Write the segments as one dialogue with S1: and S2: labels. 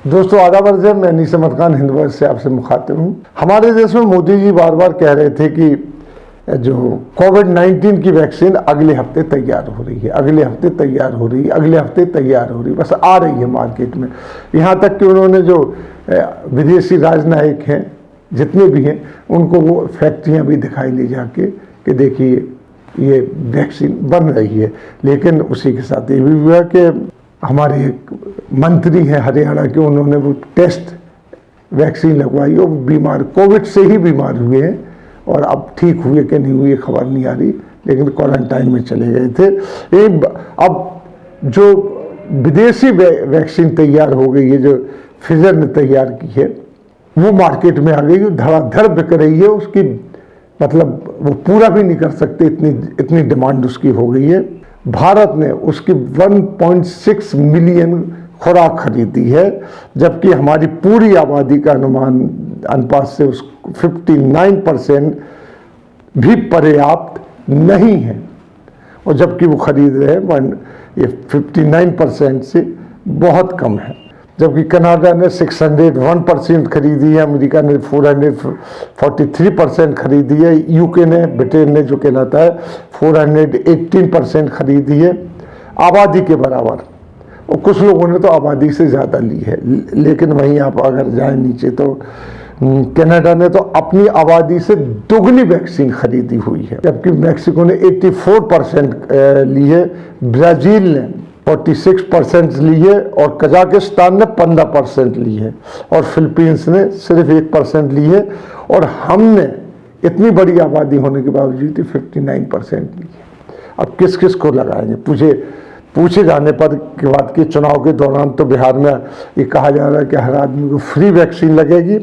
S1: दोस्तों आदाब अर्ज़ है, मैं नीस अहमद खान हिंद वॉइस से आपसे मुखातिब हूँ। हमारे देश में मोदी जी बार बार कह रहे थे कि जो कोविड-19 की वैक्सीन अगले हफ्ते तैयार हो रही है, अगले हफ्ते तैयार हो रही है, अगले हफ्ते तैयार हो रही है, बस आ रही है मार्केट में। यहाँ तक कि उन्होंने जो विदेशी राजनयिक हैं जितने भी हैं उनको वो फैक्ट्रियाँ भी दिखाई ले जाके कि देखिए ये वैक्सीन बन रही है। लेकिन उसी के साथ ये भी हुआ कि हमारे एक मंत्री हैं हरियाणा के, उन्होंने वो टेस्ट वैक्सीन लगवाई और बीमार कोविड से ही बीमार हुए हैं और अब ठीक हुए कि नहीं हुए खबर नहीं आ रही, लेकिन क्वारंटाइन में चले गए थे। अब जो विदेशी वैक्सीन तैयार हो गई है, जो फिजर ने तैयार की है, वो मार्केट में आ गई, धड़ाधड़ बिक रही है। उसकी मतलब वो पूरा भी नहीं कर सकते, इतनी डिमांड उसकी हो गई है। भारत ने उसकी 1.6 मिलियन खुराक खरीदी है, जबकि हमारी पूरी आबादी का अनुपात से उस 59% भी पर्याप्त नहीं है, और जबकि वो खरीद रहे हैं ये 59% से बहुत कम है। जबकि कनाडा ने 601% खरीदी है, अमेरिका ने 443% खरीदी है, यूके ने, ब्रिटेन ने जो कहलाता है 418% खरीदी है आबादी के बराबर। और कुछ लोगों ने तो आबादी से ज़्यादा ली है। लेकिन वहीं आप अगर जाएं नीचे तो कनाडा ने तो अपनी आबादी से दुगनी वैक्सीन खरीदी हुई है, जबकि मैक्सिको ने 84% ली है, ब्राज़ील ने 46% ली है और कजाकिस्तान ने 15% ली है और फिलीपींस ने सिर्फ 1% ली है। और हमने इतनी बड़ी आबादी होने के बावजूद 59% ली है। अब किस किस को लगाएंगे? पूछे जाने पर के बाद के चुनाव के दौरान तो बिहार में ये कहा जा रहा है कि हर आदमी को फ्री वैक्सीन लगेगी।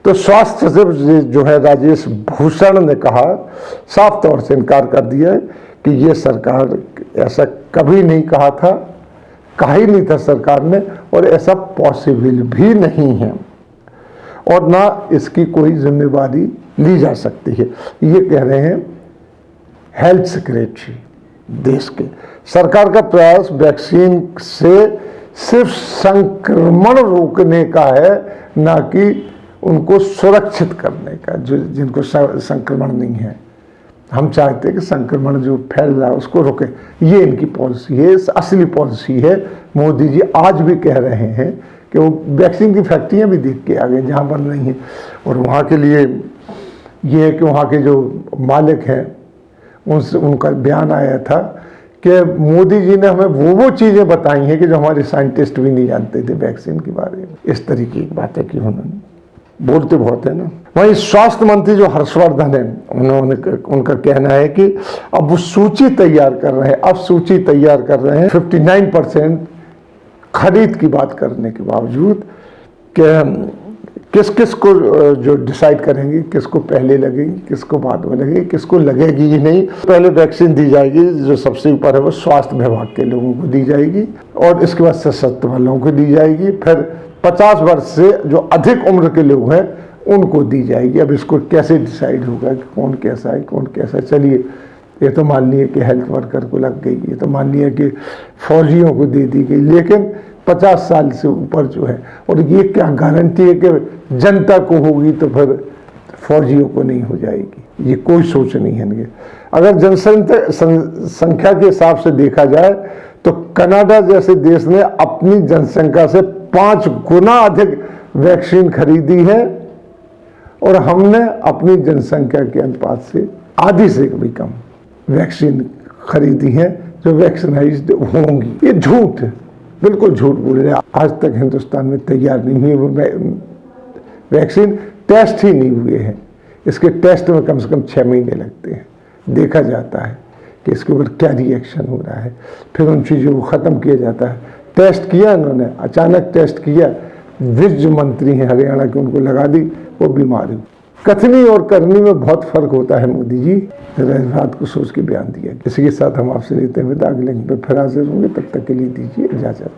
S1: तो स्वास्थ्य सचिव जो है राजेश भूषण ने कहा, साफ तौर से इनकार कर दिया है कि ये सरकार ऐसा कभी नहीं कहा ही नहीं था सरकार ने, और ऐसा पॉसिबल भी नहीं है और ना इसकी कोई जिम्मेदारी ली जा सकती है। ये कह रहे हैं हेल्थ सेक्रेटरी देश के। सरकार का प्रयास वैक्सीन से सिर्फ संक्रमण रोकने का है, ना कि उनको सुरक्षित करने का, जिनको संक्रमण नहीं है। हम चाहते हैं कि संक्रमण जो फैल रहा है उसको रोके। ये इनकी पॉलिसी है, असली पॉलिसी है। मोदी जी आज भी कह रहे हैं कि वो वैक्सीन की फैक्ट्रियां भी देख के आ गए जहाँ बन रही हैं, और वहाँ के लिए ये है कि वहाँ के जो मालिक हैं उनसे उनका बयान आया था कि मोदी जी ने हमें वो चीज़ें बताई हैं कि जो हमारे साइंटिस्ट भी नहीं जानते थे वैक्सीन के बारे में। इस तरीके की बातें की उन्होंने, बोलते बहुत है ना। वहीं स्वास्थ्य मंत्री जो हर्षवर्धन है, उनका कहना है कि अब वो सूची तैयार कर रहे हैं, 59% खरीद की बात करने के बावजूद कि किस किस को जो डिसाइड करेंगे, किसको पहले लगेगी, किसको बाद में लगेगी, किसको लगेगी ही नहीं। पहले वैक्सीन दी जाएगी, जो सबसे ऊपर है वो स्वास्थ्य विभाग के लोगों को दी जाएगी, और इसके बाद सशस्त्र बलों को दी जाएगी, फिर 50 वर्ष से जो अधिक उम्र के लोग हैं उनको दी जाएगी। अब इसको कैसे डिसाइड होगा कि कौन कैसा है, कौन कैसा। चलिए, ये तो मान लिया कि हेल्थ वर्कर को लग गई, ये तो मान लिया कि फौजियों को दे दी गई, लेकिन 50 साल से ऊपर जो है, और ये क्या गारंटी है कि जनता को होगी तो फिर फौजियों को नहीं हो जाएगी? ये कोई सोच नहीं है इनके। अगर जनसंख्या के हिसाब से देखा जाए तो कनाडा जैसे देश ने अपनी जनसंख्या से 5 गुना अधिक वैक्सीन खरीदी है, और हमने अपनी जनसंख्या के अनुपात से आधी से भी कम वैक्सीन खरीदी है जो वैक्सीनाइज्ड होंगी। ये झूठ है, बिल्कुल झूठ बोल रहे हैं। आज तक हिंदुस्तान में तैयार नहीं हुई वो वैक्सीन, टेस्ट ही नहीं हुए हैं। इसके टेस्ट में कम से कम 6 महीने लगते हैं। देखा जाता है कि इसके ऊपर क्या रिएक्शन हो रहा है, फिर उन चीज़ों को ख़त्म किया जाता है। टेस्ट किया इन्होंने, अचानक टेस्ट किया, जो मंत्री हैं हरियाणा के उनको लगा दी, वो बीमार हुई। कथनी और करनी में बहुत फ़र्क होता है। मोदी जी इस बात को सोच के बयान दिया। इसी के साथ हम आपसे लेते हैं विदा, अगले लिंक पर फिर हाजिर होंगे। तब तक के लिए दीजिए इजाज़त।